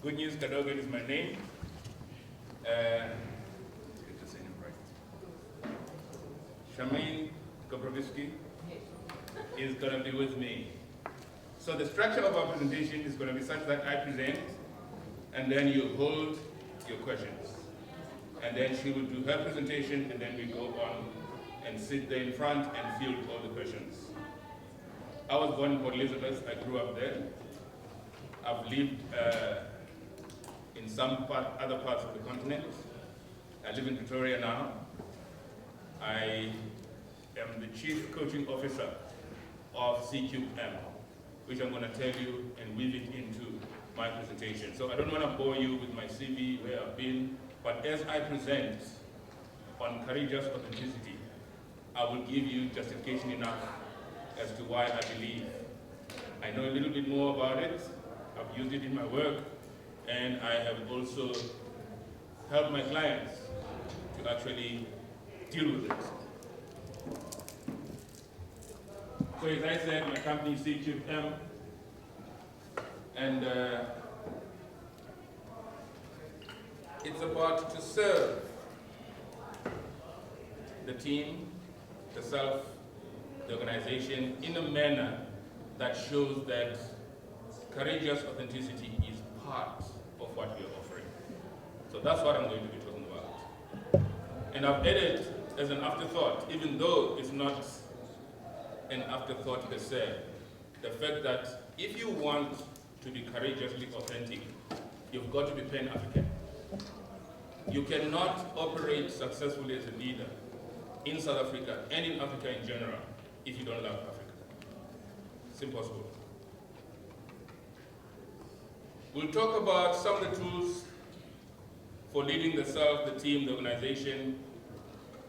Good news, Kadogan is my name. Get to say him right. Charmaine Koprovsky is going to be with me. So the structure of our presentation is going to be such that I present, and then you hold your questions. And then she will do her presentation, and then we go on and sit there in front and field all the questions. I was born in Port Elizabeth. I grew up there. I've lived in other parts of the continent. I live in Pretoria now. I am the Chief Coaching Officer of IPM, which I'm going to tell you and weave it into my presentation. So I don't want to bore you with my CV, where I've been, but as I present on courageous authenticity, I will give you justification enough as to why I believe. I know a little bit more about it. I've used it in my work, and I have also helped my clients to actually deal with it. So as I said, my company is IPM, and it's about to serve the team, the self, the organization in a manner that shows that courageous authenticity is part of what we are offering. So that's what I'm going to be talking about. And I've added as an afterthought, even though it's not an afterthought per se, the fact that if you want to be courageously authentic, you've got to be Pan-African. You cannot operate successfully as a leader in South Africa and in Africa in general if you don't love Africa. It's impossible. We'll talk about some of the tools for leading the self, the team, the organization,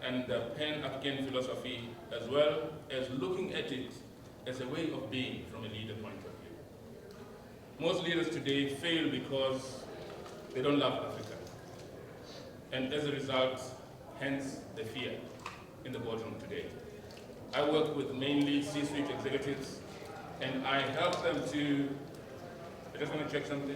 and the Pan-African philosophy, as well as looking at it as a way of being from a leader point of view. Most leaders today fail because they don't love Africa. And as a result, hence the fear in the boardroom today. I work with mainly C-suite executives, and I help them to, I just want to check something.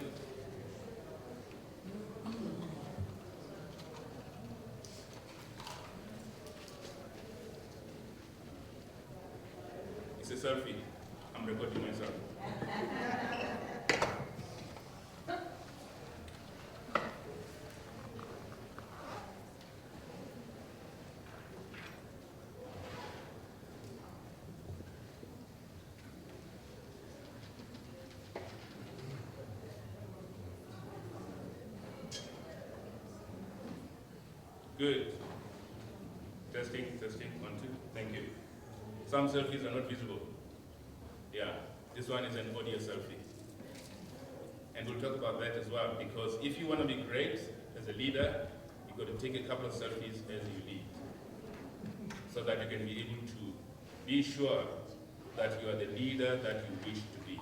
It's a selfie. I'm recording myself. Good. Testing, 1, 2. Thank you. Some selfies are not visible. Yeah, this one is an audio selfie. And we'll talk about that as well, because if you want to be great as a leader, you've got to take a couple of selfies as you lead, so that you can be able to be sure that you are the leader that you wish to be.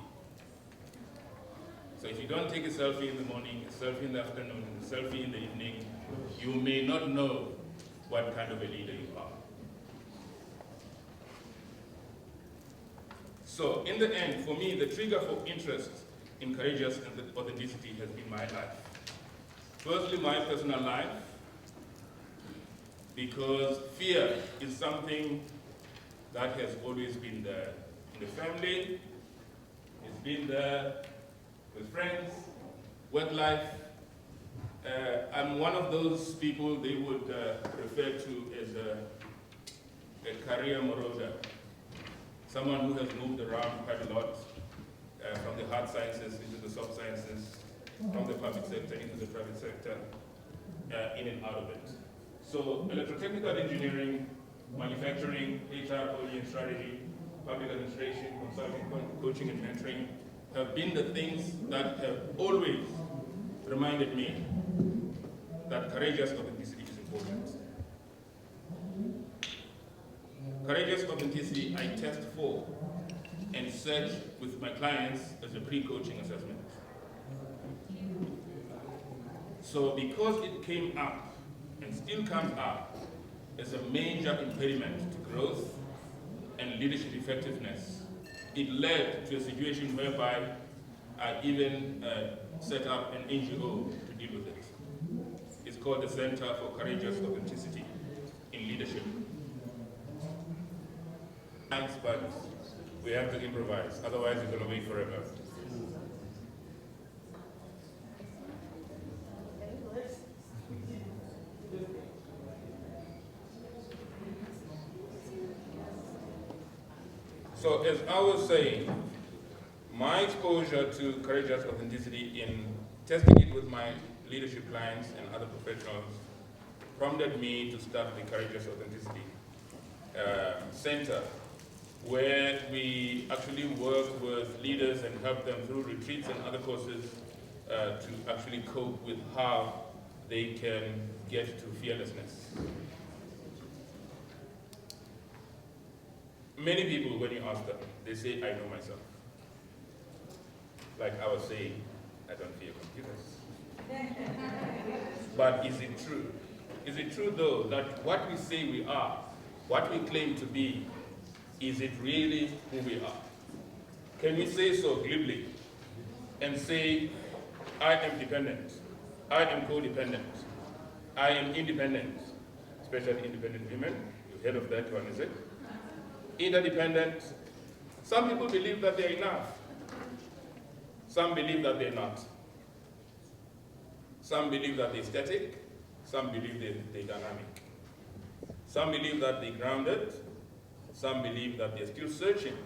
So if you don't take a selfie in the morning, a selfie in the afternoon, a selfie in the evening, you may not know what kind of a leader you are. So in the end, for me, the trigger for interest in courageous authenticity has been my life. Firstly, my personal life, because fear is something that has always been there in the family, it's been there with friends, work life. I'm one of those people they would refer to as a career marauder, someone who has moved around quite a lot, from the hard sciences into the soft sciences, from the public sector into the private sector, in and out of it. So electrotechnical engineering, manufacturing, HR, quality and strategy, public administration, consulting, coaching and mentoring have been the things that have always reminded me that courageous authenticity is important. Courageous authenticity I test for and search with my clients as a pre-coaching assessment. So because it came up and still comes up as a major impediment to growth and leadership effectiveness, it led to a situation whereby I even set up an NGO to deal with it. It's called the Center for Courageous Authenticity in Leadership. But we have to improvise, otherwise it's going to wait forever. So as I was saying, my exposure to courageous authenticity in testing it with my leadership clients and other professionals prompted me to start the Courageous Authenticity Center, where we actually work with leaders and help them through retreats and other courses to actually cope with how they can get to fearlessness. Many people, when you ask them, they say, I know myself. Like I was saying, I don't fear computers. But is it true? Is it true, though, that what we say we are, what we claim to be, is it really who we are? Can we say so glibly and say, I am dependent, I am codependent, I am independent, especially independent women? You've heard of that one, is it? Interdependent. Some people believe that they're enough. Some believe that they're not. Some believe that they're static. Some believe they're dynamic. Some believe that they're grounded. Some believe that they're still searching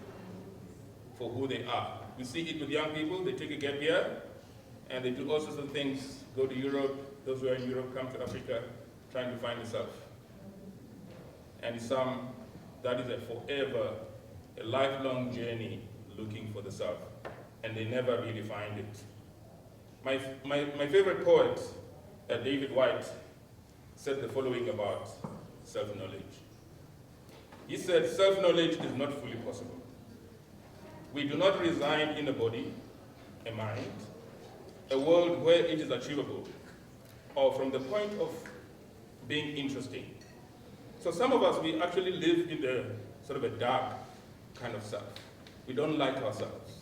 for who they are. We see it with young people. They take a gap year, and they do all sorts of things. Go to Europe. Those who are in Europe come to Africa, trying to find themselves. And some, that is a forever, a lifelong journey looking for the self, and they never really find it. My favorite poet, David White, said the following about self-knowledge. He said, self-knowledge is not fully possible. We do not reside in a body, a mind, a world where it is achievable, or from the point of being interesting. So some of us, we actually live in the sort of a dark kind of self. We don't like ourselves.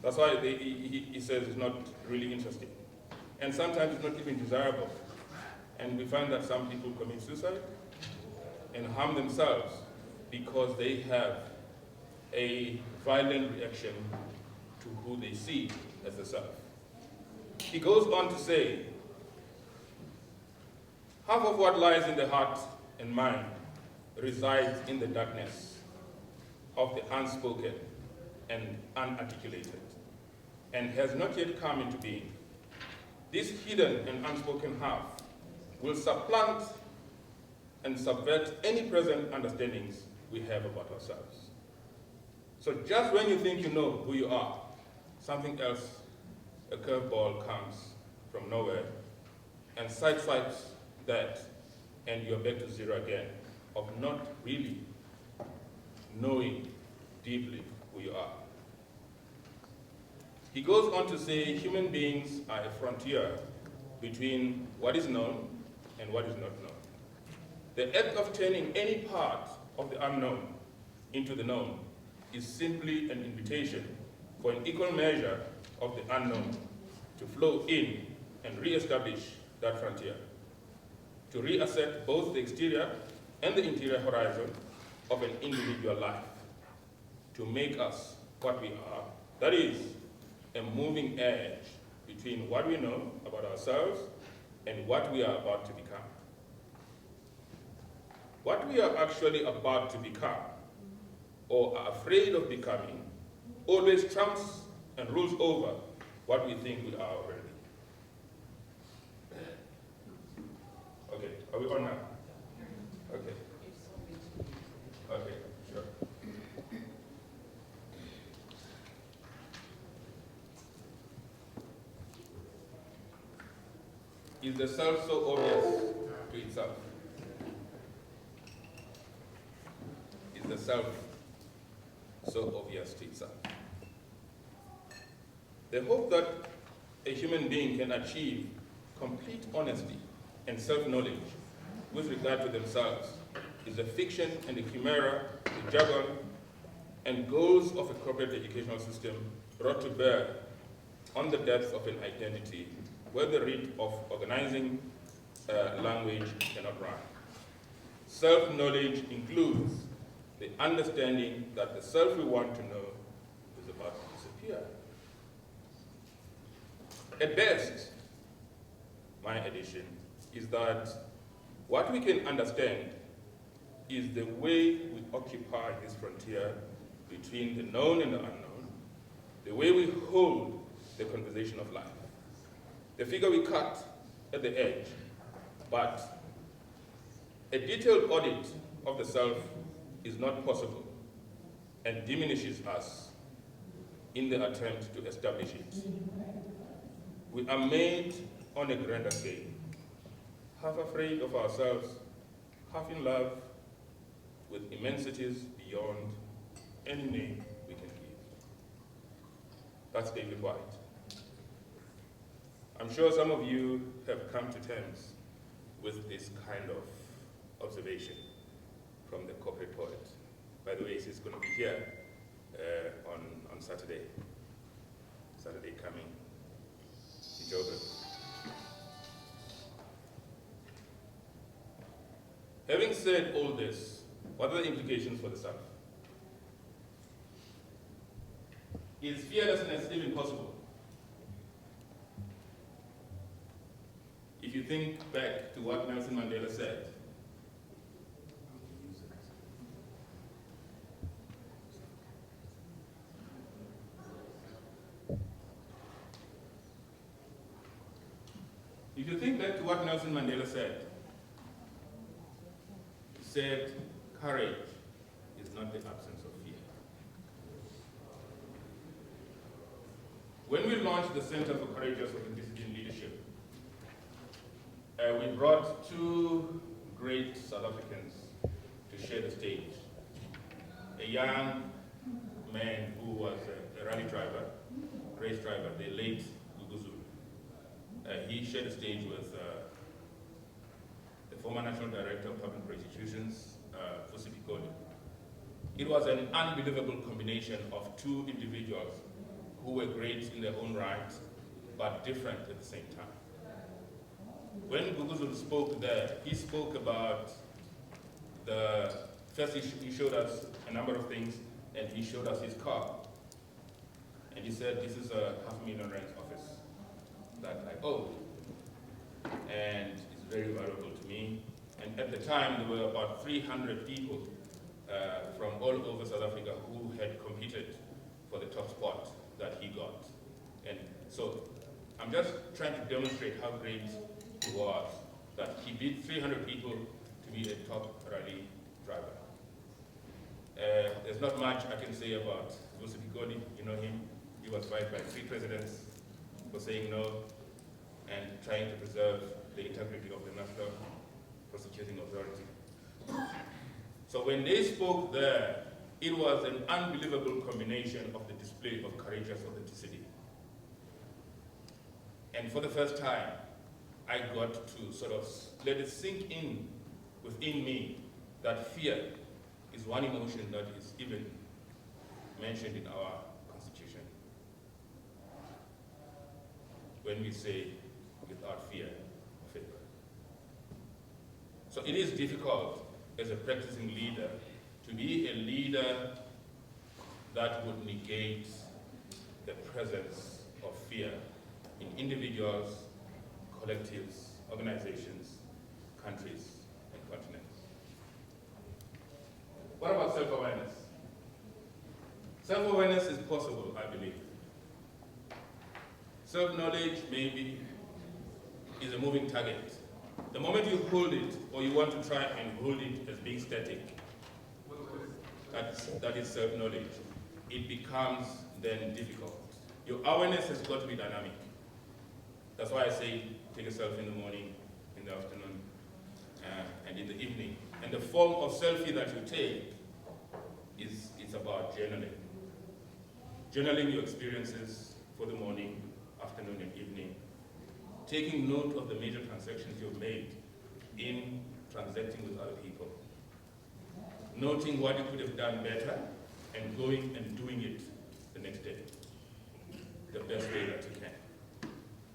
That's why he says it's not really interesting. And sometimes it's not even desirable. And we find that some people commit suicide and harm themselves because they have a violent reaction to who they see as the self. He goes on to say, half of what lies in the heart and mind resides in the darkness of the unspoken and unarticulated, and has not yet come into being. This hidden and unspoken half will supplant and subvert any present understandings we have about ourselves. So just when you think you know who you are, something else, a curveball comes from nowhere and sideswipes that, and you're back to zero again, of not really knowing deeply who you are. He goes on to say human beings are a frontier between what is known and what is not known. The act of turning any part of the unknown into the known is simply an invitation for an equal measure of the unknown to flow in and re-establish that frontier, to reassert both the exterior and the interior horizon of an individual life, to make us what we are, that is, a moving edge between what we know about ourselves and what we are about to become. What we are actually about to become, or are afraid of becoming, always trumps and rules over what we think we are already. Okay, are we on now? Okay. Okay, sure. Is the self so obvious to itself? Is the self so obvious to itself? The hope that a human being can achieve complete honesty and self-knowledge with regard to themselves is a fiction and a chimera, the jargon and goals of a corporate educational system brought to bear on the depth of an identity where the rate of organizing language cannot run. Self-knowledge includes the understanding that the self we want to know is about to disappear. At best, my addition is that what we can understand is the way we occupy this frontier between the known and the unknown, the way we hold the conversation of life, the figure we cut at the edge, but a detailed audit of the self is not possible and diminishes us in the attempt to establish it. We are made on a grander scale, half afraid of ourselves, half in love with immensities beyond any name we can give. That's David White. I'm sure some of you have come to terms with this kind of observation from the corporate poet. By the way, he's going to be here on Saturday coming. Joburg. Having said all this, what are the implications for the self? Is fearlessness even possible? If you think back to what Nelson Mandela said, if you think back to what Nelson Mandela said, he said, courage is not the absence of fear. When we launched the Center for Courageous Authenticity in Leadership, we brought two great South Africans to share the stage. A young man who was a rally driver, race driver, the late he shared the stage with the former National Director of Public Prosecutions, Fusi Pikoli. It was an unbelievable combination of two individuals who were great in their own right, but different at the same time. When Guguzulu spoke there, he spoke about first he showed us a number of things, and he showed us his car. And he said, this is a R500,000 office that I own, and it's very valuable to me. And at the time, there were about 300 people from all over South Africa who had competed for the top spot that he got. And so I'm just trying to demonstrate how great he was, that he beat 300 people to be a top rally driver. There's not much I can say about Vusi Pikoli. You know him. He was fired by 3 presidents for saying no and trying to preserve the integrity of the National Prosecuting Authority. So when they spoke there, it was an unbelievable combination of the display of courageous authenticity. And for the first time, I got to sort of let it sink in within me that fear is one emotion that is even mentioned in our Constitution. When we say, without fear or favor. So it is difficult as a practicing leader to be a leader that would negate the presence of fear in individuals, collectives, organizations, countries, and continents. What about self-awareness? Self-awareness is possible, I believe. Self-knowledge, maybe, is a moving target. The moment you hold it, or you want to try and hold it as being static, that is self-knowledge, it becomes then difficult. Your awareness has got to be dynamic. That's why I say take a selfie in the morning, in the afternoon, and in the evening. And the form of selfie that you take it's about journaling. Journaling your experiences for the morning, afternoon, and evening. Taking note of the major transactions you've made in transacting with other people. Noting what you could have done better, and going and doing it the next day. the best way that you can.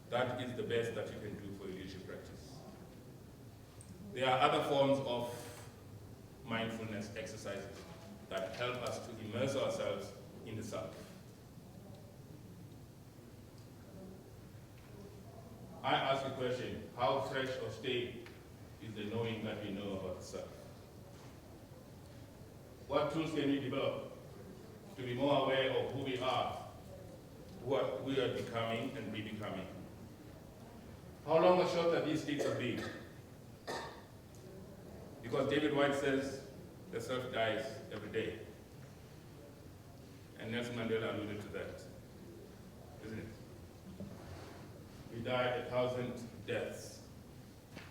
That is the best that you can do for your leadership practice. There are other forms of mindfulness exercises that help us to immerse ourselves in the self. I ask a question, how fresh or stale is the knowing that we know about the self? What tools can we develop to be more aware of who we are, what we are becoming and be-becoming? How long or short are these states of being? Because David White says the self dies every day. And Nelson Mandela alluded to that, isn't it? We died 1,000 deaths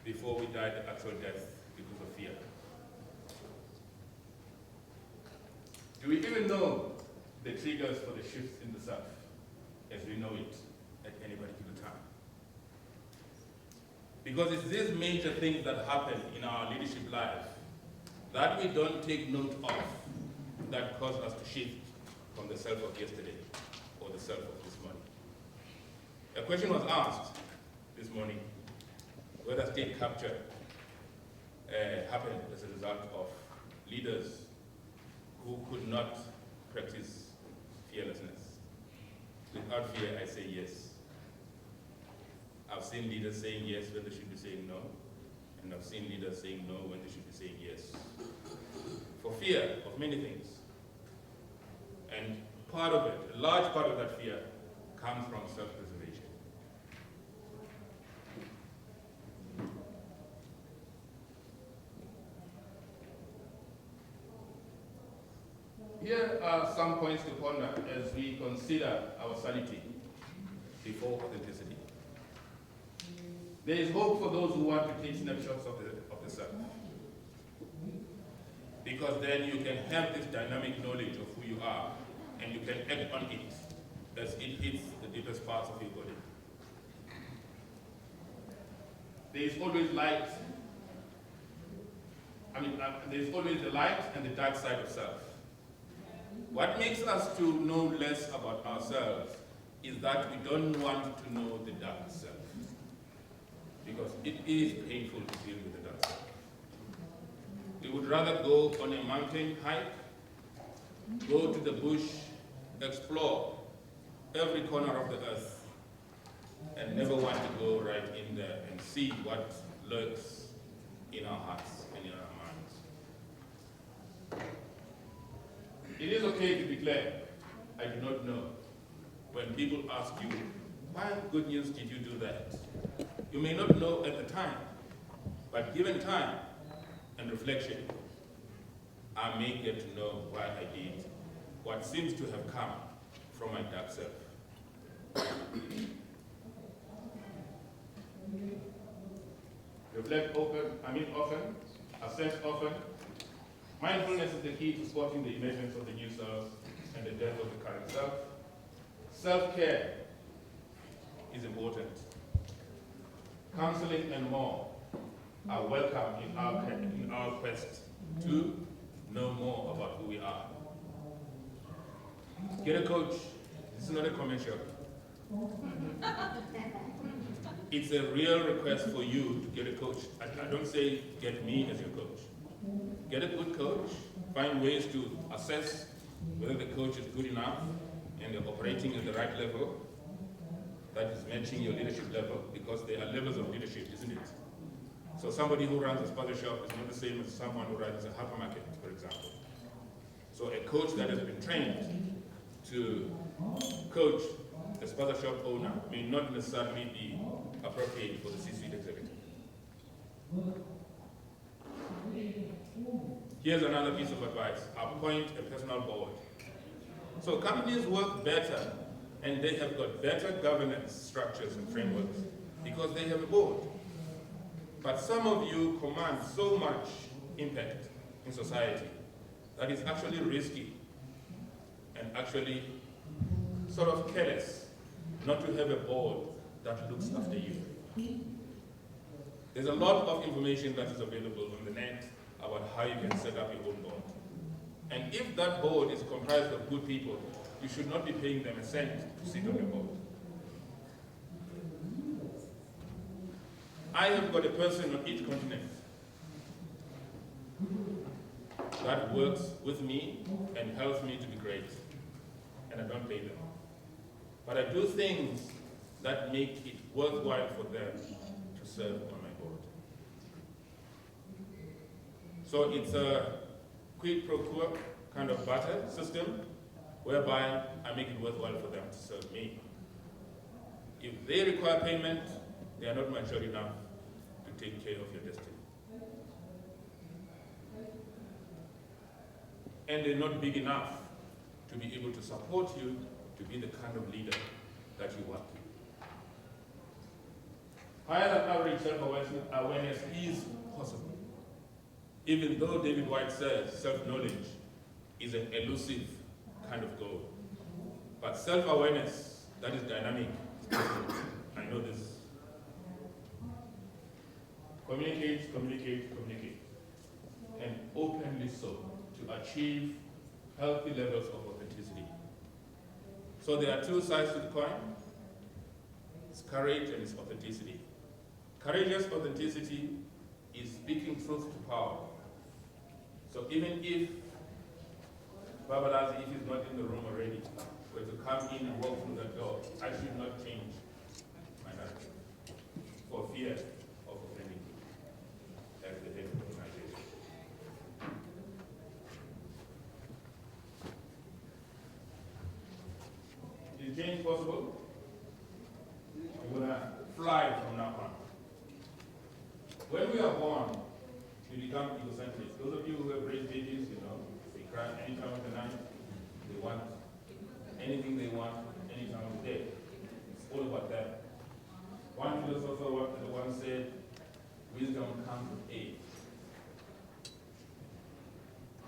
before we died the actual death because of fear. Do we even know the triggers for the shifts in the self as we know it at any particular time? Because it's these major things that happen in our leadership life that we don't take note of that cause us to shift from the self of yesterday or the self of this morning. A question was asked this morning whether state capture happened as a result of leaders who could not practice fearlessness. Without fear, I say yes. I've seen leaders saying yes when they should be saying no, and I've seen leaders saying no when they should be saying yes. For fear of many things. And part of it, a large part of that fear, comes from self-preservation. Here are some points to ponder as we consider our sanity before authenticity. There is hope for those who want to take snapshots of the self. Because then you can have this dynamic knowledge of who you are and you can act on it as it hits the deepest parts of your body. There is always light. There is always the light and the dark side of self. What makes us to know less about ourselves is that we don't want to know the dark self. Because it is painful to deal with the dark self. We would rather go on a mountain hike, go to the bush, explore every corner of the earth, and never want to go right in there and see what lurks in our hearts and in our minds. It is okay to declare, I do not know. When people ask you, why good news did you do that? You may not know at the time, but given time and reflection, I may get to know why I did what seems to have come from my dark self. Reflect often, assess often. Mindfulness is the key to spotting the emergence of the new self and the death of the current self. Self-care is important. Counseling and more are welcome in our quest to know more about who we are. Get a coach. This is not a commercial. It's a real request for you to get a coach. I don't say get me as your coach. Get a good coach. Find ways to assess whether the coach is good enough and they're operating at the right level that is matching your leadership level, because there are levels of leadership, isn't it? So somebody who runs a sponsor shop is not the same as someone who runs a hypermarket, for example. So a coach that has been trained to coach a sponsor shop owner may not necessarily be appropriate for the C-suite executive. Here's another piece of advice. Appoint a personal board. So companies work better and they have got better governance structures and frameworks because they have a board. But some of you command so much impact in society that it's actually risky and actually sort of careless not to have a board that looks after you. There's a lot of information that is available on the net about how you can set up your own board. And if that board is comprised of good people, you should not be paying them a cent to sit on the board. I have got a person on each continent that works with me and helps me to be great. And I don't pay them. But I do things that make it worthwhile for them to serve on my board. So it's a quid pro quo kind of barter system whereby I make it worthwhile for them to serve me. If they require payment, they are not mature enough to take care of your destiny. And they're not big enough to be able to support you to be the kind of leader that you want to be. Higher than average self-awareness is possible. Even though David White says self-knowledge is an elusive kind of goal. But self-awareness that is dynamic is possible. I know this. Communicate, communicate, communicate. And openly so to achieve healthy levels of authenticity. So there are two sides to the coin. It's courage and it's authenticity. Courageous authenticity is speaking truth to power. So even if Babalazi, if he's not in the room already, were to come in and walk through that door, I should not change my narrative for fear of offending him as the head of the organization. Is change possible? We're going to fly from now on. When we are born, we become egocentric. Those of you who have raised babies, they cry any time of the night. They want anything they want, any time of the day. It's all about them. One philosopher once said, wisdom comes with age.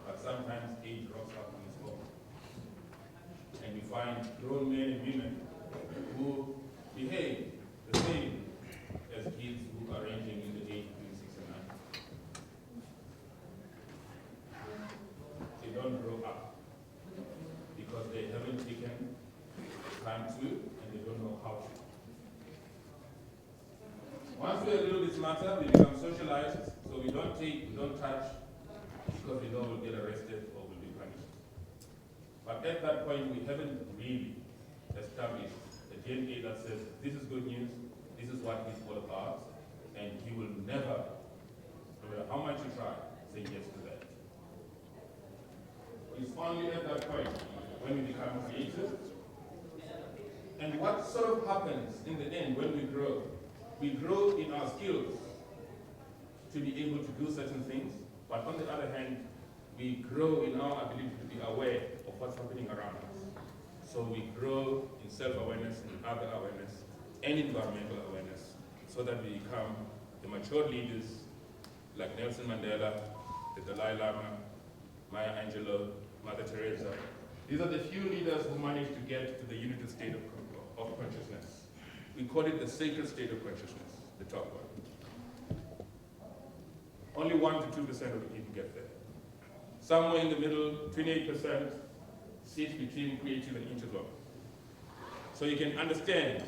But sometimes age rocks up on its own. And you find grown men and women who behave the same as kids who are ranging in the age between 6 and 9. They don't grow up because they haven't taken time to and they don't know how to. Once we're a little bit smarter, we become socialized, so we don't touch, because we know we'll get arrested or we'll be punished. But at that point, we haven't really established a DNA that says, this is good news, this is what it's all about, and you will never, no matter how much you try, say yes to that. It's only at that point when we become creative. And what sort of happens in the end when we grow? We grow in our skills to be able to do certain things, but on the other hand, we grow in our ability to be aware of what's happening around us. So we grow in self-awareness, in other awareness, and environmental awareness, so that we become the mature leaders like Nelson Mandela, the Dalai Lama, Maya Angelou, Mother Teresa. These are the few leaders who managed to get to the united state of consciousness. We call it the sacred state of consciousness, the top one. Only 1 to 2% of the people get there. Somewhere in the middle, 28% sit between creative and integral. So you can understand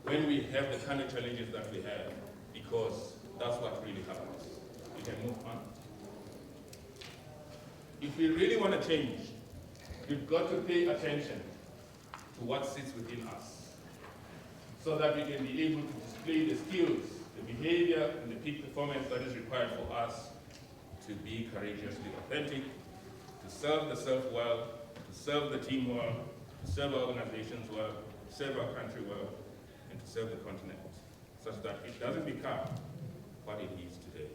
when we have the kind of challenges that we have, because that's what really happens. We can move on. If we really want to change, we've got to pay attention to what sits within us, so that we can be able to display the skills, the behavior, and the peak performance that is required for us to be courageously authentic, to serve the self well, to serve the team well, to serve our organizations well, to serve our country well, and to serve the continent, such that it doesn't become what it is today.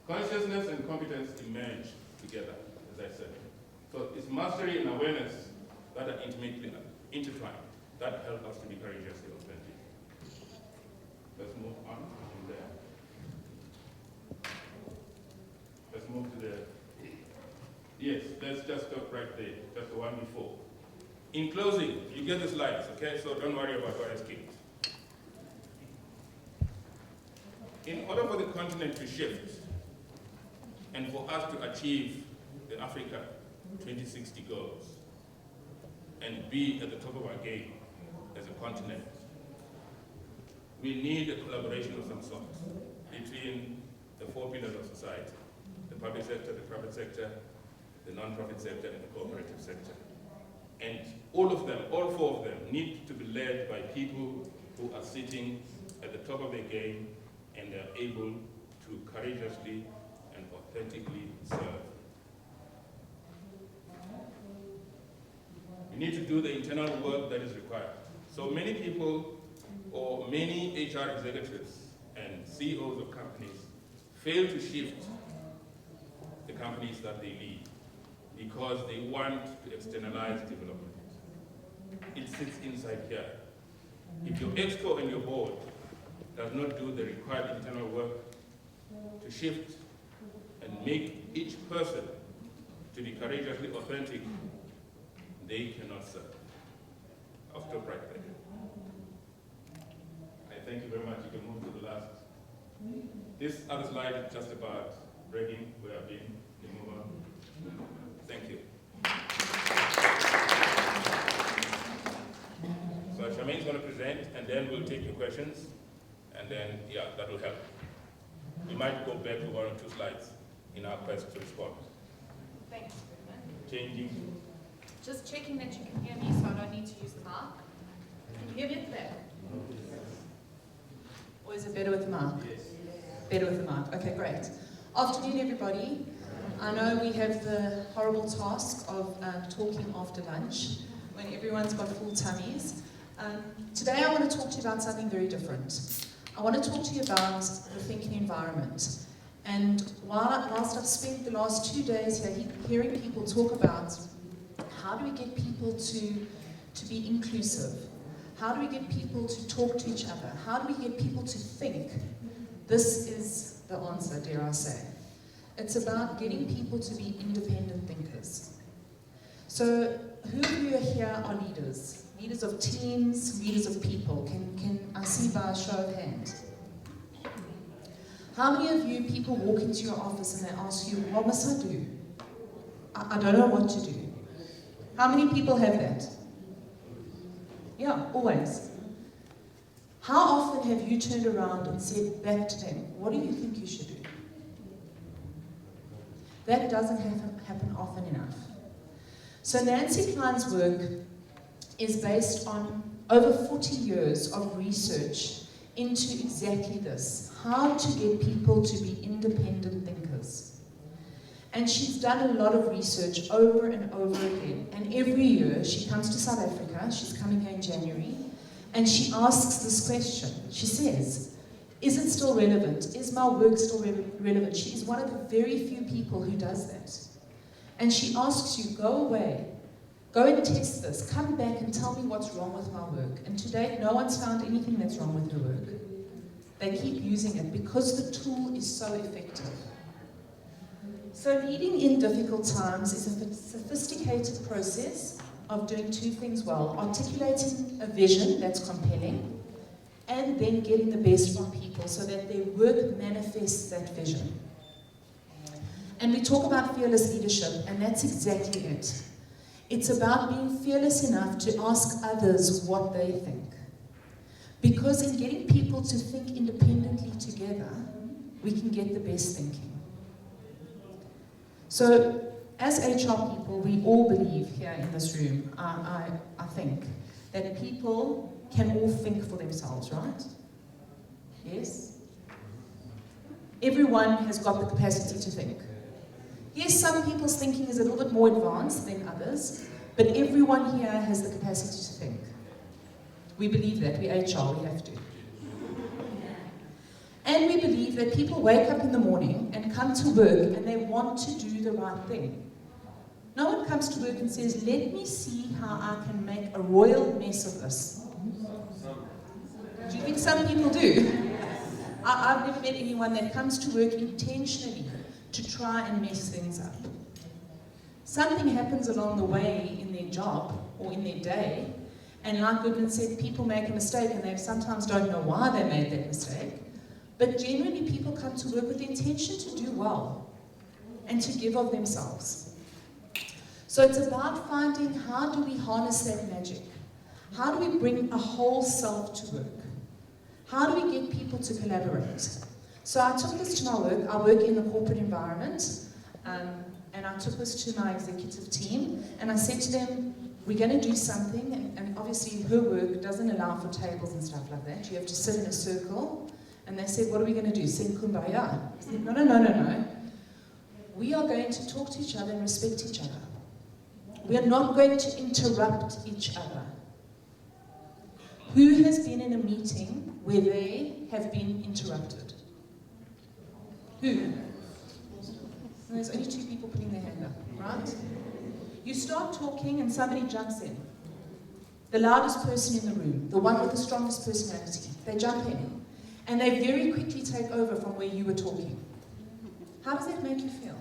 Consciousness and competence emerge together, as I said. So it's mastery and awareness that are intimately intertwined, that help us to be courageously authentic. Let's move on from there. Let's move to the, yes, let's just stop right there, just the one before. In closing, you get the slides, okay? So don't worry about what I skipped. In order for the continent to shift, and for us to achieve the Africa 2060 goals and be at the top of our game, continent. We need a collaboration of some sort between the four pillars of society: the public sector, the private sector, the non-profit sector, and the cooperative sector. And all of them, all four of them, need to be led by people who are sitting at the top of their game and are able to courageously and authentically serve. We need to do the internal work that is required. So many people, or many HR executives and CEOs of companies fail to shift the companies that they lead because they want to externalize development. It sits inside here. If your exco and your board does not do the required internal work to shift and make each person to be courageously authentic, they cannot serve. I'll stop right there. I thank you very much. You can move to the last. This other slide is just about bragging where I've been. You move on. Thank you. So Charmaine's going to present, and then we'll take your questions, and then, yeah, that will help. We might go back to 1 or 2 slides in our quest to respond. Thanks, Bernard. Changing. Just checking that you can hear me so I don't need to use the mic. Can you hear me at the back? Or is it better with the mic? Yes. Better with the mic. Okay, great. Afternoon, everybody. I know we have the horrible task of talking after lunch when everyone's got full tummies. Today I want to talk to you about something very different. I want to talk to you about the thinking environment. And whilst I've spent the last 2 days here hearing people talk about how do we get people to be inclusive, how do we get people to talk to each other, how do we get people to think, this is the answer, dare I say. It's about getting people to be independent thinkers. So who of you here are leaders? Leaders of teams, leaders of people. Can I see by a show of hands? How many of you people walk into your office and they ask you, what must I do? I don't know what to do. How many people have that? Yeah, always. How often have you turned around and said back to them, what do you think you should do? That doesn't happen often enough. So Nancy Klein's work is based on over 40 years of research into exactly this, how to get people to be independent thinkers. And she's done a lot of research over and over again, and every year she comes to South Africa, she's coming here in January, and she asks this question. She says, is it still relevant? Is my work still relevant? She is one of the very few people who does that. And she asks you, go away, go and test this, come back and tell me what's wrong with my work. And to date, no one's found anything that's wrong with her work. They keep using it because the tool is so effective. So leading in difficult times is a sophisticated process of doing 2 things well: articulating a vision that's compelling, and then getting the best from people so that their work manifests that vision. And we talk about fearless leadership, and that's exactly it. It's about being fearless enough to ask others what they think. Because in getting people to think independently together, we can get the best thinking. So, as HR people, we all believe here in this room, I think, that people can all think for themselves, right? Yes? Everyone has got the capacity to think. Yes, some people's thinking is a little bit more advanced than others, but everyone here has the capacity to think. We believe that, we HR, we have to. And we believe that people wake up in the morning and come to work and they want to do the right thing. No one comes to work and says, let me see how I can make a royal mess of this. Do you think some people do? I've never met anyone that comes to work intentionally to try and mess things up. Something happens along the way in their job or in their day, and like Goodman said, people make a mistake and they sometimes don't know why they made that mistake. But generally people come to work with the intention to do well and to give of themselves. So it's about finding, how do we harness that magic? How do we bring a whole self to work? How do we get people to collaborate? So I took this to my work. I work in the corporate environment, and I took this to my executive team, and I said to them, we're going to do something, and obviously her work doesn't allow for tables and stuff like that. You have to sit in a circle, and they said, what are we going to do? Sing Kumbaya? I said, no. We are going to talk to each other and respect each other. We are not going to interrupt each other. Who has been in a meeting where they have been interrupted? Who? There's only 2 people putting their hand up, right? You start talking and somebody jumps in. The loudest person in the room, the one with the strongest personality, they jump in. And they very quickly take over from where you were talking. How does that make you feel?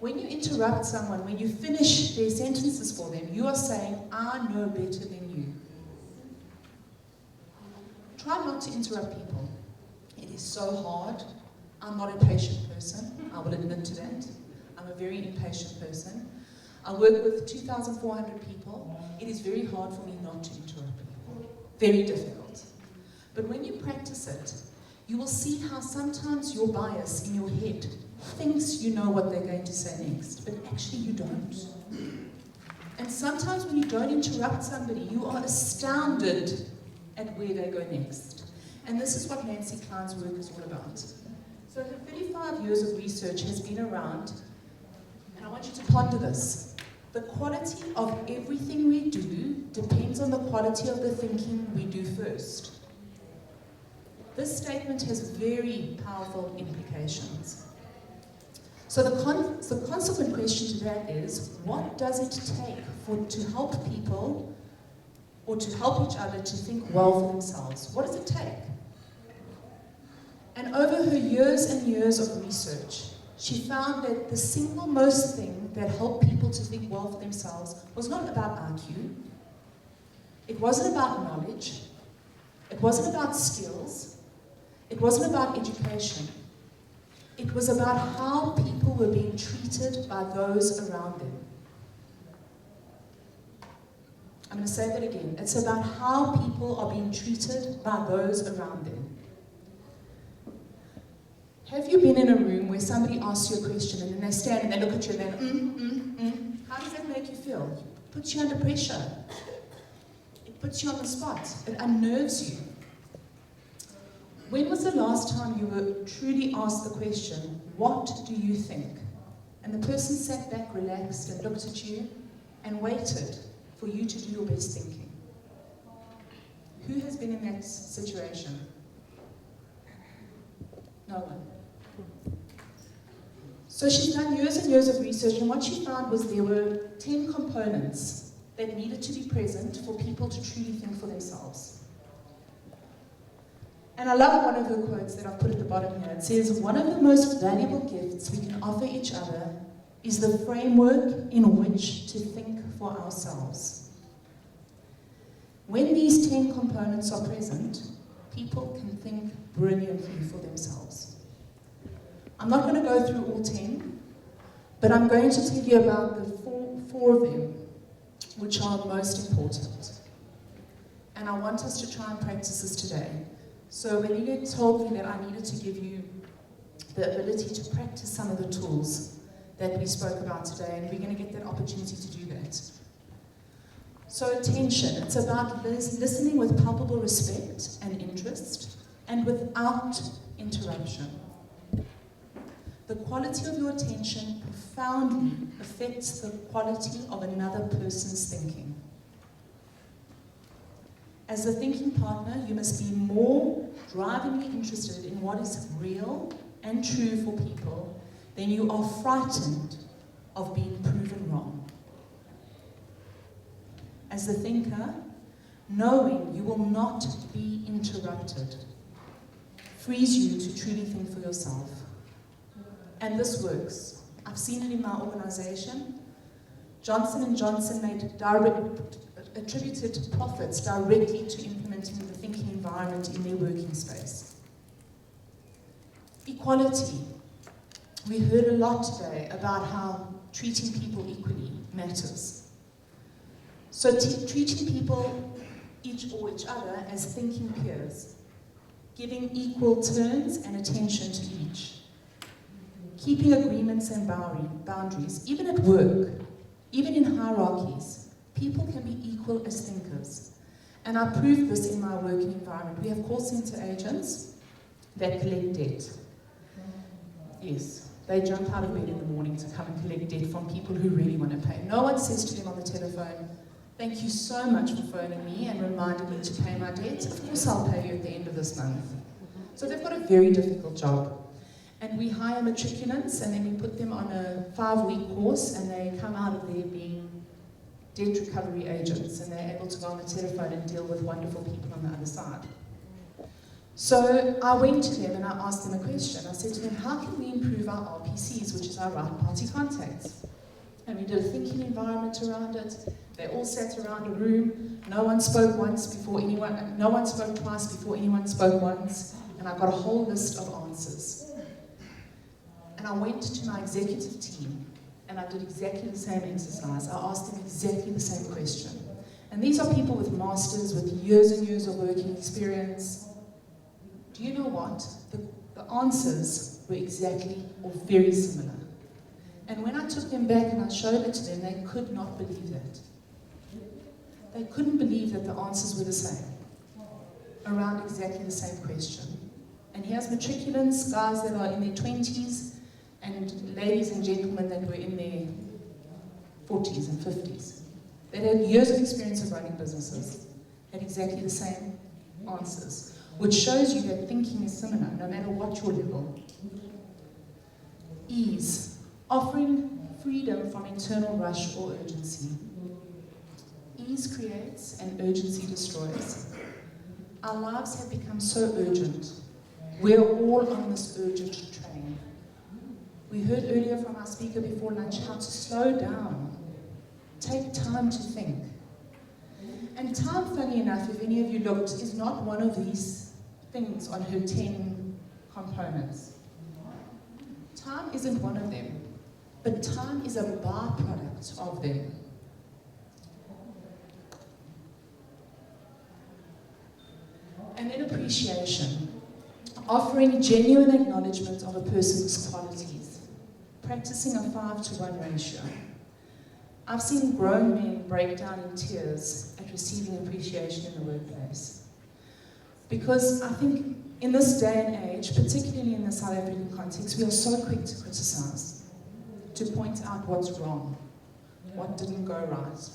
When you interrupt someone, when you finish their sentences for them, you are saying, I know better than you. Try not to interrupt people. It is so hard. I'm not a patient person. I will admit to that. I'm a very impatient person. I work with 2,400 people. It is very hard for me not to interrupt people. Very difficult. But when you practice it, you will see how sometimes your bias in your head thinks you know what they're going to say next, but actually you don't. And sometimes when you don't interrupt somebody, you are astounded at where they go next. And this is what Nancy Klein's work is all about. So her 35 years of research has been around, and I want you to ponder this. The quality of everything we do depends on the quality of the thinking we do first. This statement has very powerful implications. So the consequent question to that is, what does it take to help people or to help each other to think well for themselves? What does it take? And over her years and years of research, she found that the single most thing that helped people to think well for themselves was not about IQ. It wasn't about knowledge. It wasn't about skills. It wasn't about education. It was about how people were being treated by those around them. I'm going to say that again. It's about how people are being treated by those around them. Have you been in a room where somebody asks you a question and then they stand and they look at you and then, How does that make you feel? It puts you under pressure. It puts you on the spot. It unnerves you. When was the last time you were truly asked the question, what do you think? And the person sat back, relaxed, and looked at you and waited for you to do your best thinking? Who has been in that situation? No one. So she's done years and years of research, and what she found was there were 10 components that needed to be present for people to truly think for themselves. And I love one of her quotes that I've put at the bottom here. It says, one of the most valuable gifts we can offer each other is the framework in which to think for ourselves. When these 10 components are present, people can think brilliantly for themselves. I'm not going to go through all 10, but I'm going to tell you about the four of them, which are most important. And I want us to try and practice this today. So when you told me that I needed to give you the ability to practice some of the tools that we spoke about today, and we're going to get that opportunity to do that. So attention, it's about listening with palpable respect and interest, and without interruption. The quality of your attention profoundly affects the quality of another person's thinking. As a thinking partner, you must be more drivingly interested in what is real and true for people than you are frightened of being proven wrong. As a thinker, knowing you will not be interrupted frees you to truly think for yourself. And this works. I've seen it in my organization. Johnson & Johnson attributed profits directly to implementing the thinking environment in their working space. Equality. We heard a lot today about how treating people equally matters. So treating people, each other, as thinking peers, giving equal turns and attention to each, keeping agreements and boundaries, even at work, even in hierarchies. People can be equal as thinkers. And I proved this in my working environment. We have call center agents that collect debt. Yes, they jump out of bed in the morning to come and collect debt from people who really want to pay. No one says to them on the telephone, "Thank you so much for phoning me and reminding me to pay my debt. Of course I'll pay you at the end of this month." So they've got a very difficult job. And we hire matriculants, and then we put them on a 5-week course, and they come out of there being debt recovery agents, and they're able to go on the telephone and deal with wonderful people on the other side. So I went to them and I asked them a question. I said to them, how can we improve our RPCs, which is our right party contacts? And we did a thinking environment around it. They all sat around a room. No one spoke twice before anyone spoke once. And I got a whole list of answers. And I went to my executive team and I did exactly the same exercise. I asked them exactly the same question. And these are people with masters, with years and years of working experience. Do you know what? The answers were exactly or very similar. And when I took them back and I showed it to them, they could not believe that. They couldn't believe that the answers were the same, around exactly the same question. And here's matriculants, guys that are in their 20s, and ladies and gentlemen that were in their 40s and 50s. They had years of experience of running businesses, had exactly the same answers, which shows you that thinking is similar, no matter what your level. Ease, offering freedom from internal rush or urgency. Ease creates and urgency destroys. Our lives have become so urgent. We're all on this urgent train. We heard earlier from our speaker before lunch how to slow down. Take time to think. And time, funny enough, if any of you looked, is not one of these things on her 10 components. Time isn't one of them, but time is a byproduct of them. And then appreciation. Offering genuine acknowledgement of a person's qualities. Practicing a 5-to-1 ratio. I've seen grown men break down in tears at receiving appreciation in the workplace. Because I think in this day and age, particularly in the South African context, we are so quick to criticize, to point out what's wrong, what didn't go right.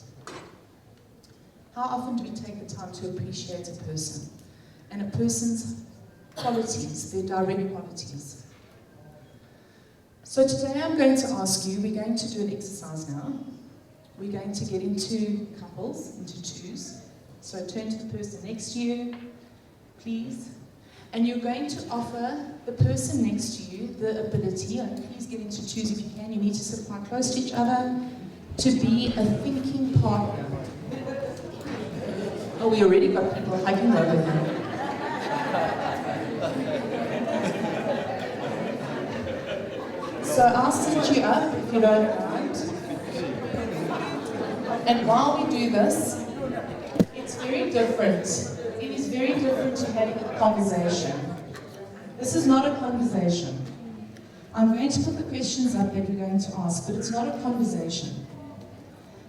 How often do we take the time to appreciate a person and a person's qualities, their direct qualities? So today I'm going to ask you, we're going to do an exercise now. We're going to get into couples, into twos. So turn to the person next to you, please. And you're going to offer the person next to you the ability, and please get into twos if you can, you need to sit quite close to each other, to be a thinking partner. Oh, we already got people hugging over there. So I'll set you up if you don't mind. And while we do this, it's very different. It is very different to having a conversation. This is not a conversation. I'm going to put the questions up that we're going to ask, but it's not a conversation.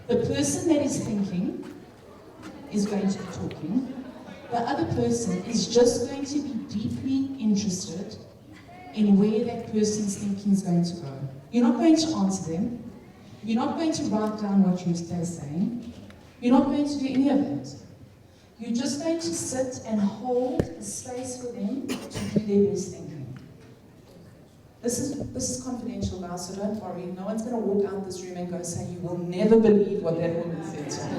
The person that is thinking is going to be talking. The other person is just going to be deeply interested in where that person's thinking is going to go. You're not going to answer them. You're not going to write down what they're saying. You're not going to do any of that. You're just going to sit and hold a space for them to do their best thinking. This is confidential, guys, so don't worry. No one's going to walk out this room and go say, "You will never believe what that woman said to me."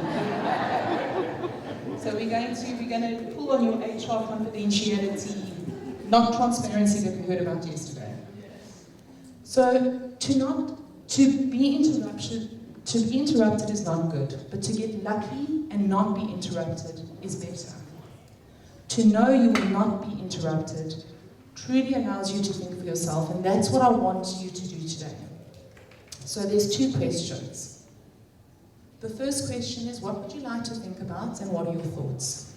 So we're going to pull on your HR confidentiality, not transparency that we heard about yesterday. So to be interrupted is not good, but to get lucky and not be interrupted is better. To know you will not be interrupted truly allows you to think for yourself, and that's what I want you to do today. So there's 2 questions. The first question is, what would you like to think about and what are your thoughts?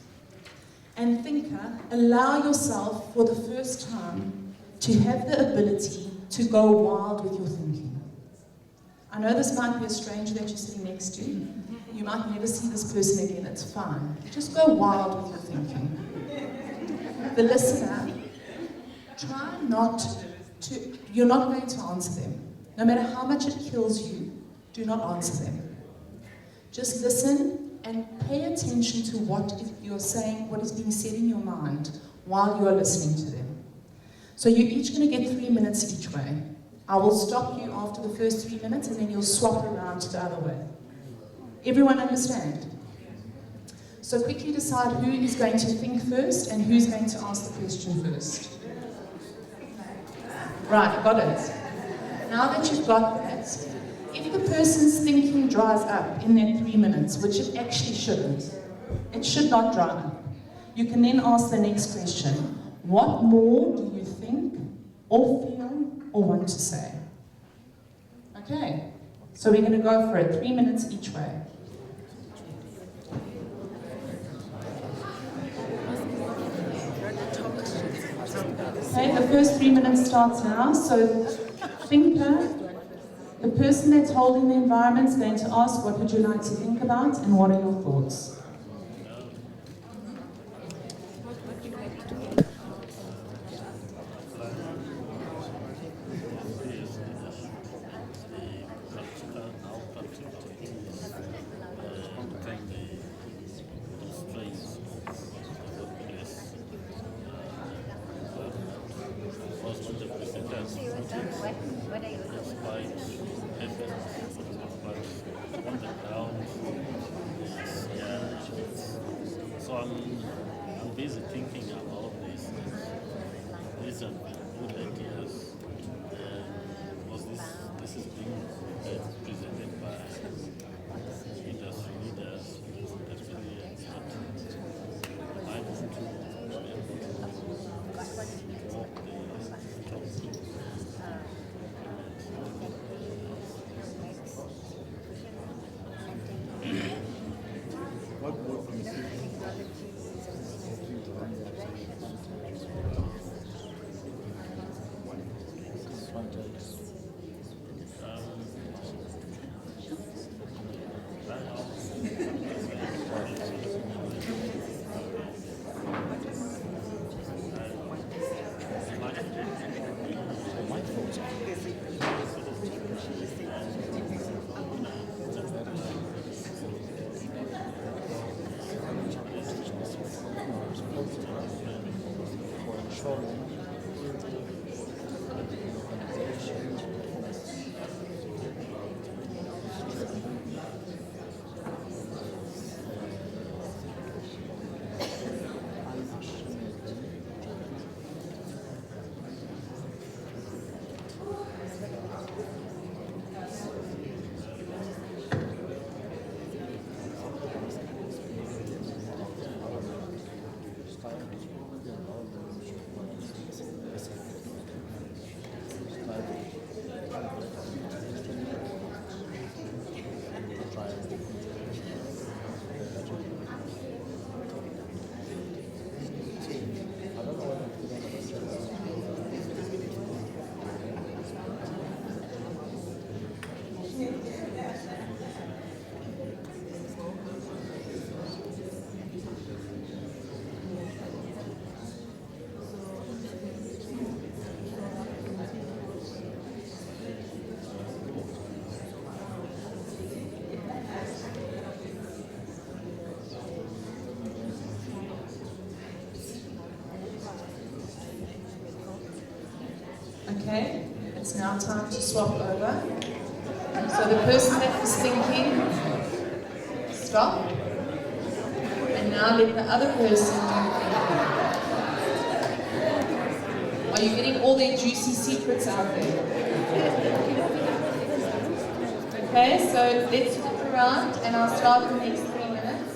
And thinker, allow yourself for the first time to have the ability to go wild with your thinking. I know this might be a stranger that you're sitting next to. You might never see this person again, it's fine. Just go wild with your thinking. The listener, try not to, you're not going to answer them. No matter how much it kills you, do not answer them. Just listen and pay attention to what you're saying, what is being said in your mind while you are listening to them. So you're each going to get 3 minutes each way. I will stop you after the first 3 minutes and then you'll swap around the other way. Everyone understand? So quickly decide who is going to think first and who's going to ask the question first. Right, got it. Now that you've got that, if the person's thinking dries up in that 3 minutes, which it actually shouldn't, it should not dry up, you can then ask the next question. What more do you think or feel or want to say? Okay, so we're going to go for it, 3 minutes each way. Okay, the first 3 minutes starts now, so thinker, the person that's holding the environment is going to ask, what would you like to think about and what are your thoughts? So I'm busy thinking about this. These are good ideas. Was this is being presented by industry leaders that really I want to walk the talk. Okay, it's now time to swap over. So the person that was thinking, stop. And now let the other person do thinking. Are you getting all their juicy secrets out there? Okay, so let's flip around and I'll start the next 3 minutes.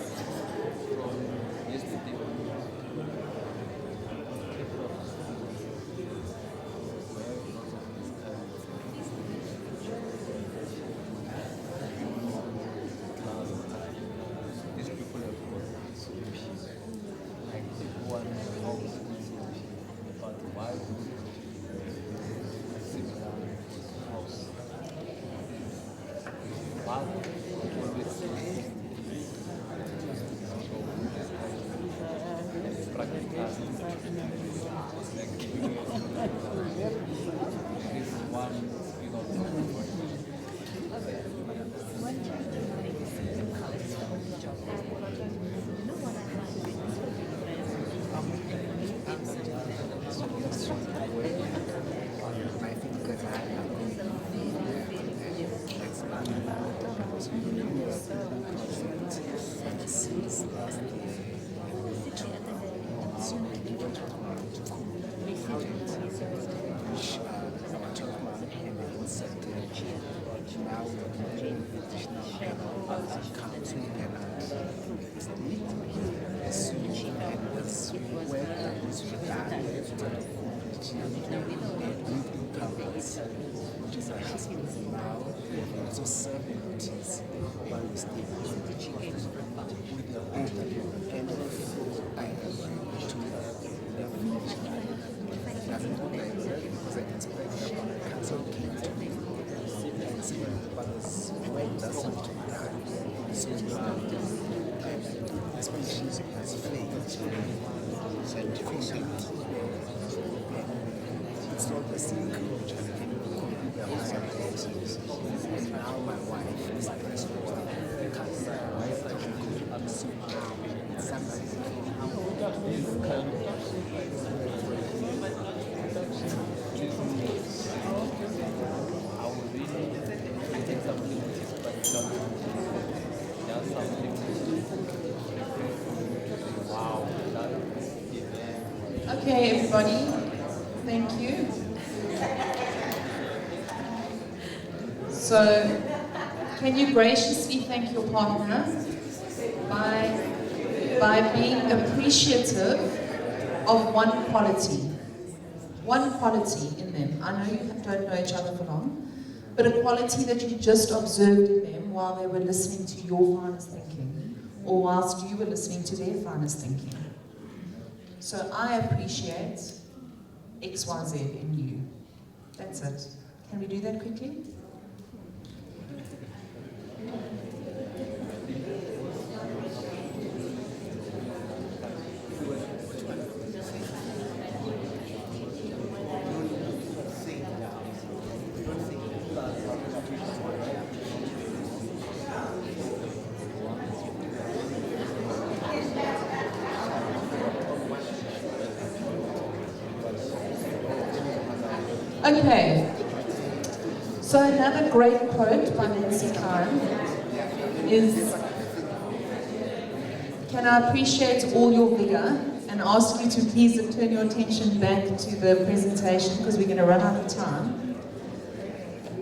Okay, everybody, thank you. So, can you graciously thank your partner by being appreciative of one quality in them? I know you don't know each other for long, but a quality that you just observed in them while they were listening to your finest thinking, or whilst you were listening to their finest thinking. So I appreciate XYZ in you. That's it. Can we do that quickly? Okay, so another great quote by Nancy Klein is, "Can I appreciate all your vigor and ask you to please turn your attention back to the presentation because we're going to run out of time.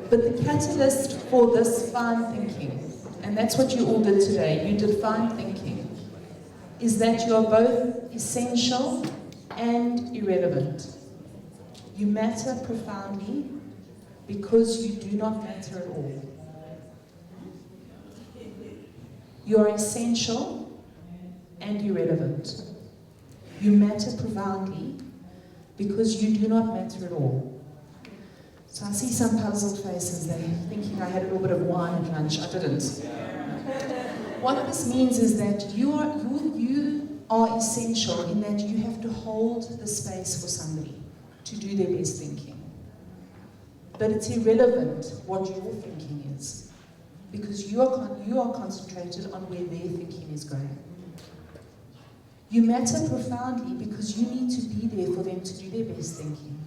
But the catalyst for this fine thinking, and that's what you all did today, you did fine thinking, is that you are both essential and irrelevant. You matter profoundly because you do not matter at all. You are essential and irrelevant. You matter profoundly because you do not matter at all." So I see some puzzled faces there, thinking I had a little bit of wine at lunch. I didn't. What this means is that you are essential in that you have to hold the space for somebody to do their best thinking. But it's irrelevant what your thinking is, because you are concentrated on where their thinking is going. You matter profoundly because you need to be there for them to do their best thinking,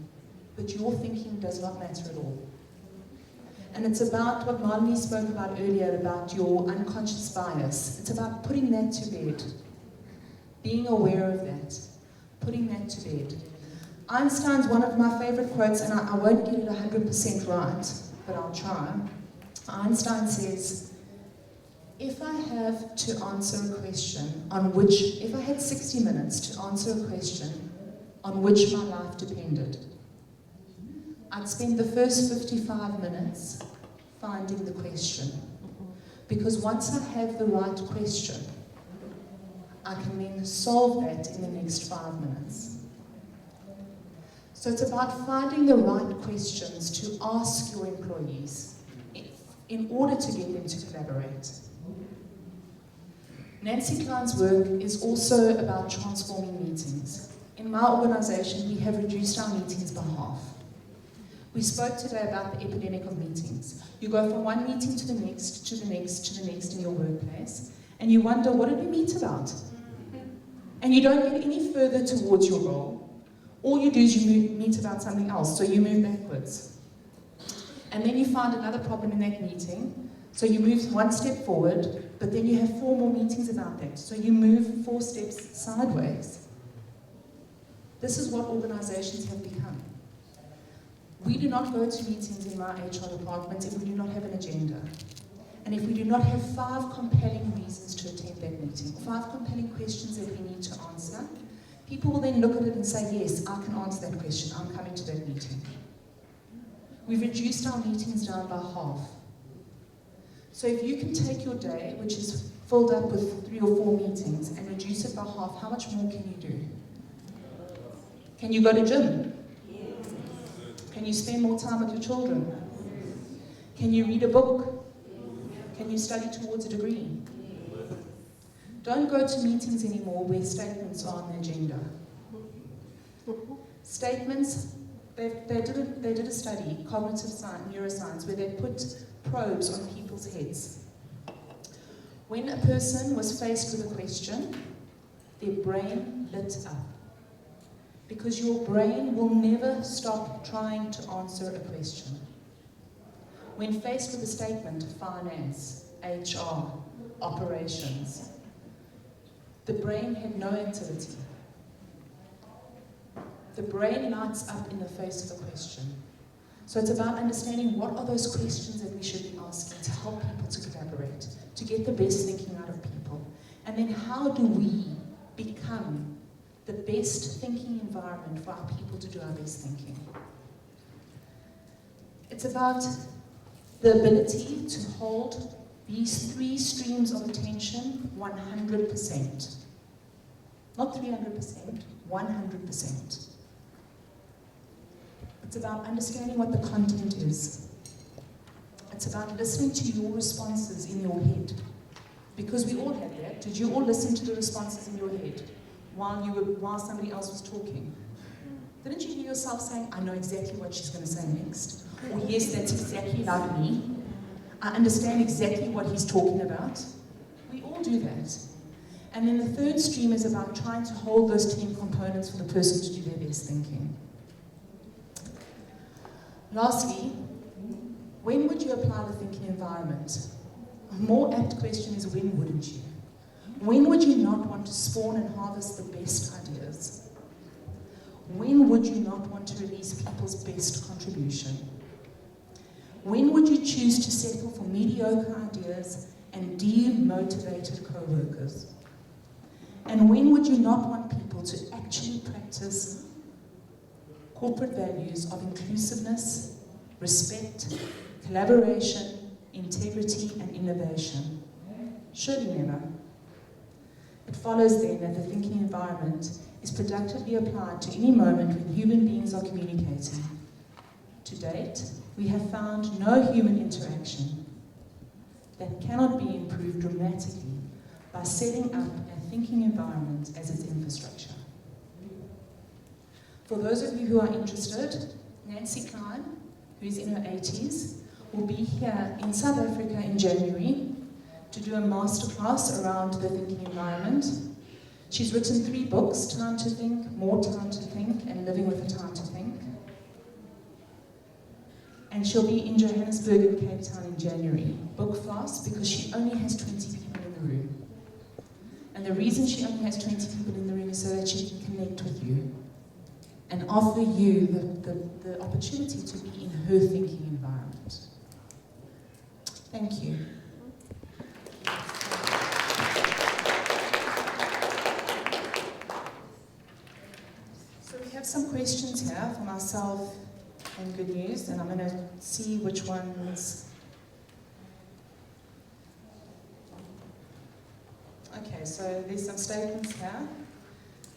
but your thinking does not matter at all. And it's about what Marlene spoke about earlier, about your unconscious bias. It's about putting that to bed, being aware of that, putting that to bed. Einstein's one of my favorite quotes, and I won't get it 100% right, but I'll try. Einstein says, if I had 60 minutes to answer a question on which my life depended, I'd spend the first 55 minutes finding the question. Because once I have the right question, I can then solve that in the next 5 minutes. So it's about finding the right questions to ask your employees in order to get them to collaborate. Nancy Klein's work is also about transforming meetings. In In my organisation, we have reduced our meetings by half. We spoke today about the epidemic of meetings. You go from one meeting to the next, to the next, to the next in your workplace, and you wonder, what did we meet about? And you don't get any further towards your goal. All you do is you meet about something else, so you move backwards. And then you find another problem in that meeting, so you move one step forward, but then you have 4 more meetings about that, so you move 4 steps sideways. This is what organizations have become. We do not go to meetings in my HR department if we do not have an agenda. And if we do not have 5 compelling reasons to attend that meeting, 5 compelling questions that we need to answer, people will then look at it and say, yes, I can answer that question, I'm coming to that meeting. We've reduced our meetings down by half. So if you can take your day, which is filled up with 3 or 4 meetings, and reduce it by half, how much more can you do? Can you go to gym? Can you spend more time with your children? Can you read a book? Can you study towards a degree? Don't go to meetings anymore where statements are on the agenda. Statements, they did a study, cognitive science, neuroscience, where they put probes on people's heads. When a person was faced with a question, their brain lit up. Because your brain will never stop trying to answer a question. When faced with a statement, finance, HR, operations, the brain had no activity. The brain lights up in the face of a question. So it's about understanding what are those questions that we should be asking to help people to collaborate, to get the best thinking out of people. And then how do we become the best thinking environment for our people to do our best thinking? It's about the ability to hold these 3 streams of attention 100%. Not 300%, 100%. It's about understanding what the content is. It's about listening to your responses in your head. Because we all have that. Did you all listen to the responses in your head while somebody else was talking? Didn't you hear yourself saying, I know exactly what she's going to say next? Or yes, that's exactly like me. I understand exactly what he's talking about. We all do that. And then the third stream is about trying to hold those team components for the person to do their best thinking. Lastly, when would you apply the thinking environment? A more apt question is, when wouldn't you? When would you not want to spawn and harvest the best ideas? When would you not want to release people's best contribution? When would you choose to settle for mediocre ideas and demotivated co-workers? And when would you not want people to actually practice corporate values of inclusiveness, respect, collaboration, integrity, and innovation? Surely never. It follows then that the thinking environment is productively applied to any moment when human beings are communicating. To date, we have found no human interaction that cannot be improved dramatically by setting up a thinking environment as its infrastructure. For those of you who are interested, Nancy Klein, who is in her 80s, will be here in South Africa in January to do a masterclass around the thinking environment. She's written 3 books, Time to Think, More Time to Think, and Living with a Time to Think. And she'll be in Johannesburg and Cape Town in January. Book fast because she only has 20 people in the room. And the reason she only has 20 people in the room is so that she can connect with you and offer you the opportunity to be in her thinking environment. Thank you. So we have some questions here for myself and Good News, and I'm going to see which ones. Okay, so there's some statements here.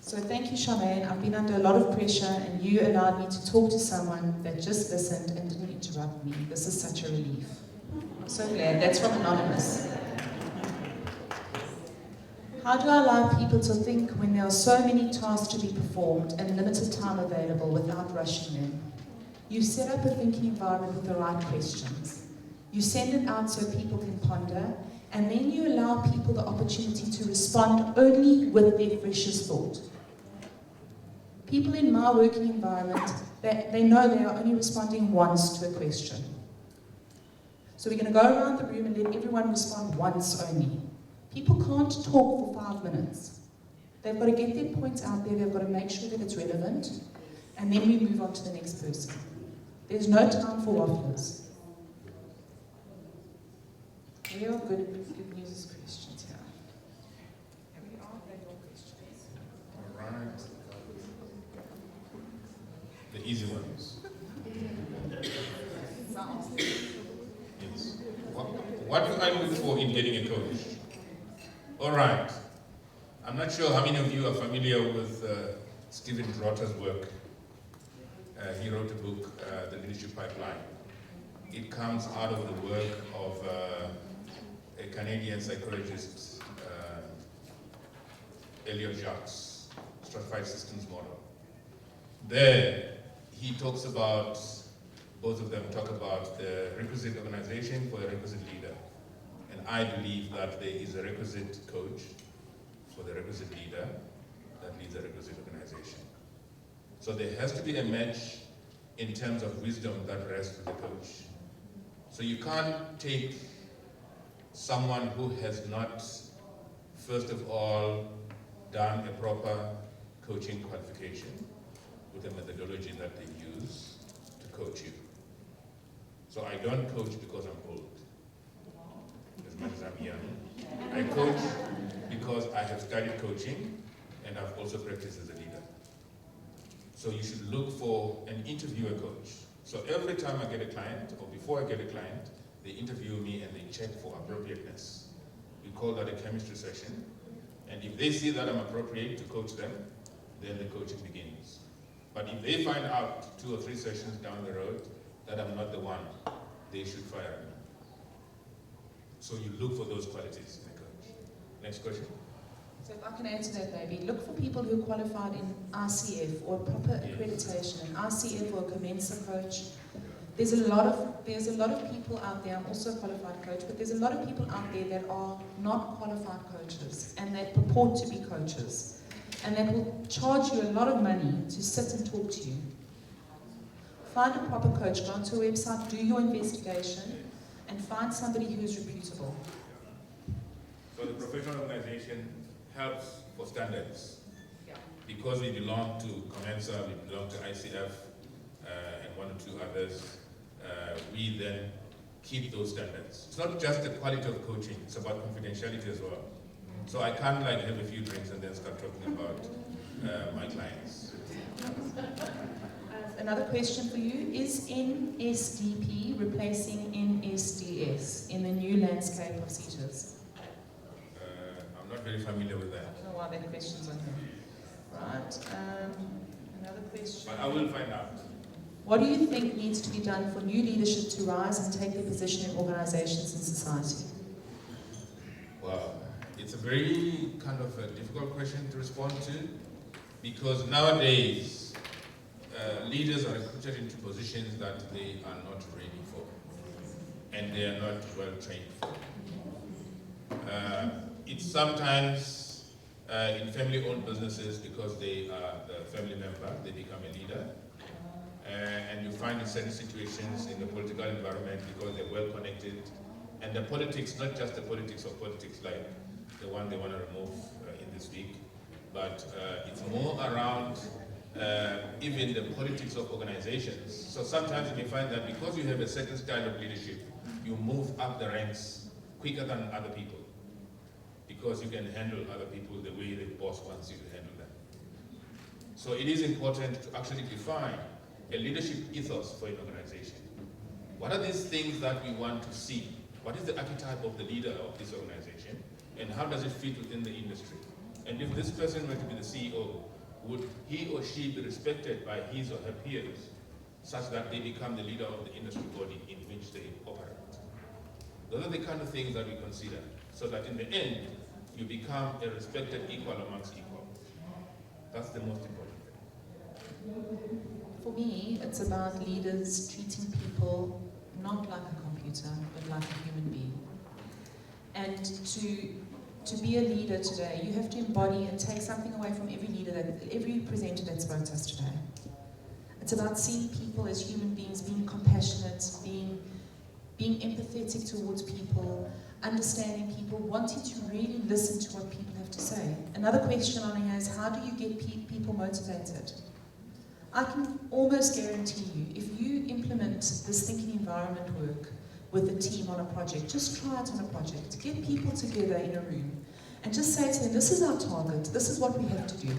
So thank you, Charmaine. I've been under a lot of pressure and you allowed me to talk to someone that just listened and didn't interrupt me. This is such a relief. I'm so glad. That's from Anonymous. How do I allow people to think when there are so many tasks to be performed and limited time available without rushing them? You set up a thinking environment with the right questions. You send it out so people can ponder, and then you allow people the opportunity to respond only with their freshest thought. People in my working environment, they know they are only responding once to a question. So we're going to go around the room and let everyone respond once only. People can't talk for 5 minutes. They've got to get their points out there, they've got to make sure that it's relevant, and then we move on to the next person. There's no time for wafflers. Real good news questions here. Here we are, they're your questions. All right. The easy ones. Yes. What do I look for in getting a coach? All right. I'm not sure how many of you are familiar with Stephen Drotter's work. He wrote a book, The Leadership Pipeline. It comes out of the work of a Canadian psychologist, Elliot Jacques, Stratified Systems Model. There, he talks about, both of them talk about the requisite organization for a requisite leader. And I believe that there is a requisite coach for the requisite leader that leads a requisite organization. So there has to be a match in terms of wisdom that rests with the coach. So you can't take someone who has not, first of all, done a proper coaching qualification with a methodology that they use to coach you. So I don't coach because I'm old, as much as I'm young. I coach because I have studied coaching and I've also practiced as a leader. So you should look for an interviewer coach. So every time I get a client, or before I get a client, they interview me and they check for appropriateness. We call that a chemistry session. And if they see that I'm appropriate to coach them, then the coaching begins. But if they find out 2 or 3 sessions down the road that I'm not the one, they should fire me. So you look for those qualities in a coach. Next question. So if I can answer that maybe, look for people who are qualified in ICF or proper accreditation, an ICF or a Commensa coach. There's a lot of people out there, I'm also a qualified coach, but there's a lot of people out there that are not qualified coaches and they purport to be coaches. And they will charge you a lot of money to sit and talk to you. Find a proper coach, go onto a website, do your investigation, and find somebody who is reputable. So the professional organization helps for standards. Because we belong to Commensa, we belong to ICF, and 1 or 2 others, we then keep those standards. It's not just the quality of coaching, it's about confidentiality as well. So I can't like have a few drinks and then start talking about my clients. Another question for you, is NSDP replacing NSDS in the new landscape of CETAs? I'm not very familiar with that. I don't know why that question's on here. Right, another question. But I will find out. What do you think needs to be done for new leadership to rise and take their position in organizations and society? Well, it's a very kind of a difficult question to respond to, because nowadays leaders are recruited into positions that they are not ready for, and they are not well trained for. It's sometimes in family-owned businesses, because they are the family member, they become a leader. And you find in certain situations in the political environment, because they're well connected, and the politics, not just the politics of politics like the one they want to remove in this week, but it's more around even the politics of organizations. So sometimes you may find that because you have a certain style of leadership, you move up the ranks quicker than other people, because you can handle other people the way the boss wants you to handle them. So it is important to actually define a leadership ethos for an organization. What are these things that we want to see? What is the archetype of the leader of this organization? And how does it fit within the industry? And if this person were to be the CEO, would he or she be respected by his or her peers such that they become the leader of the industry body in which they operate? Those are the kind of things that we consider, so that in the end, you become a respected equal amongst equal. That's the most important thing. For me, it's about leaders treating people not like a computer, but like a human being. And to be a leader today, you have to embody and take something away from every presenter that spoke to us today. It's about seeing people as human beings, being compassionate, being empathetic towards people, understanding people, wanting to really listen to what people have to say. Another question on here is, how do you get people motivated? I can almost guarantee you, if you implement this thinking environment work with a team on a project, just try it on a project. Get people together in a room and just say to them, this is our target, this is what we have to do.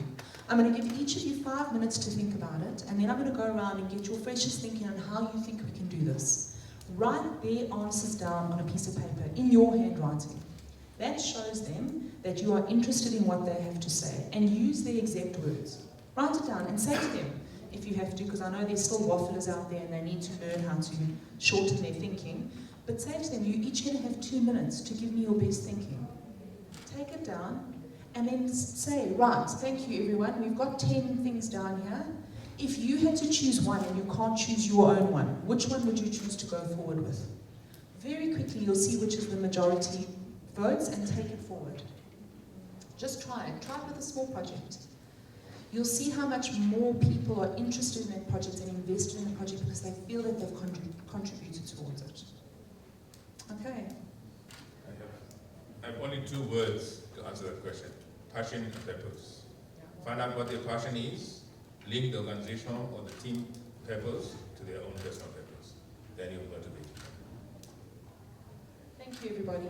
I'm going to give each of you 5 minutes to think about it, and then I'm going to go around and get your freshest thinking on how you think we can do this. Write their answers down on a piece of paper, in your handwriting. That shows them that you are interested in what they have to say, and use their exact words. Write it down and say to them, if you have to, because I know there's still wafflers out there and they need to learn how to shorten their thinking, but say to them, you're each going to have 2 minutes to give me your best thinking. Take it down, and then say, right, thank you everyone, we've got 10 things down here. If you had to choose one and you can't choose your own one, which one would you choose to go forward with? Very quickly you'll see which is the majority votes and take it forward. Just try it. Try it with a small project. You'll see how much more people are interested in that project and invested in the project because they feel that they've contributed towards it. Okay. I have only 2 words to answer that question. Passion and purpose. Find out what their passion is, link the organizational or the team purpose to their own personal purpose. Then you'll motivate. Thank you, everybody.